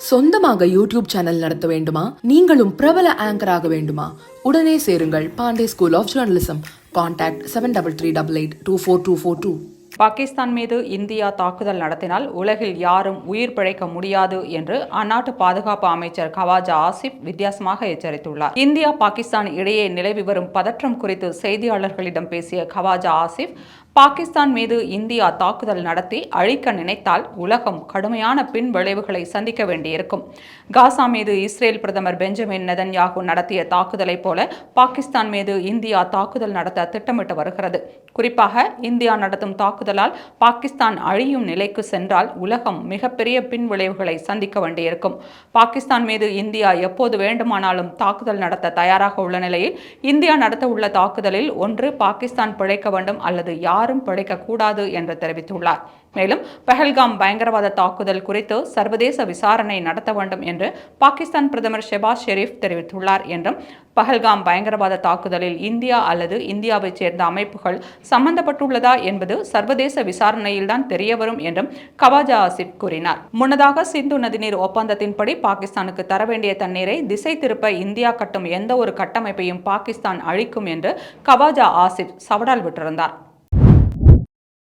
சொந்தமாக YouTube channel நடத்த வேண்டுமா? நீங்களும் பிரபல ஆங்கர் ஆக வேண்டுமா? உடனே சேருங்கள் Pandey school of journalism. Contact 7388824242. Pakistan மீது இந்தியா தாக்குதல் நடத்தினால் உலகில் யாரும் உயிர் பிழைக்க முடியாது என்று அந்நாட்டு பாதுகாப்பு அமைச்சர் கவாஜா ஆசிப் வித்தியாசமாக எச்சரித்துள்ளார். இந்தியா பாகிஸ்தான் இடையே நிலவி வரும் பதற்றம் குறித்து செய்தியாளர்களிடம் பேசிய கவாஜா ஆசிப், பாகிஸ்தான் மீது இந்தியா தாக்குதல் நடத்தி அழிக்க நினைத்தால் உலகம் கடுமையான பின் விளைவுகளை சந்திக்க வேண்டியிருக்கும். காசா மீது இஸ்ரேல் பிரதமர் பெஞ்சமின் நெதன்யாகு நடத்திய தாக்குதலை போல பாகிஸ்தான் மீது இந்தியா தாக்குதல் நடத்த திட்டமிட்டு வருகிறது. குறிப்பாக இந்தியா நடத்தும் தாக்குதலால் பாகிஸ்தான் அழியும் நிலைக்கு சென்றால் உலகம் மிகப்பெரிய பின் விளைவுகளை சந்திக்க வேண்டியிருக்கும். பாகிஸ்தான் மீது இந்தியா எப்போது வேண்டுமானாலும் தாக்குதல் நடத்த தயாராக உள்ள நிலையில் இந்தியா நடத்த உள்ள தாக்குதலில் ஒன்று பாகிஸ்தான் பிழைக்க வேண்டும் அல்லது யாரும் பிழைக்கக்கூடாது என்று தெரிவித்துள்ளார். மேலும் பஹல்காம் பயங்கரவாத தாக்குதல் குறித்து சர்வதேச விசாரணை நடத்த வேண்டும் என்று பாகிஸ்தான் பிரதமர் ஷெபாஸ் ஷெரீப் தெரிவித்துள்ளார் என்றும், பஹல்காம் பயங்கரவாத தாக்குதலில் இந்தியா அல்லது இந்தியாவைச் சேர்ந்த அமைப்புகள் சம்பந்தப்பட்டுள்ளதா என்பது சர்வதேச விசாரணையில்தான் தெரியவரும் என்றும் கவாஜா ஆசிப் கூறினார். முன்னதாக சிந்து நதிநீர் ஒப்பந்தத்தின்படி பாகிஸ்தானுக்கு தர வேண்டிய தண்ணீரை திசை திருப்ப இந்தியா கட்டும் எந்த ஒரு கட்டமைப்பையும் பாகிஸ்தான் அழிக்கும் என்று கவாஜா ஆசிப் சவடால் விட்டிருந்தார்.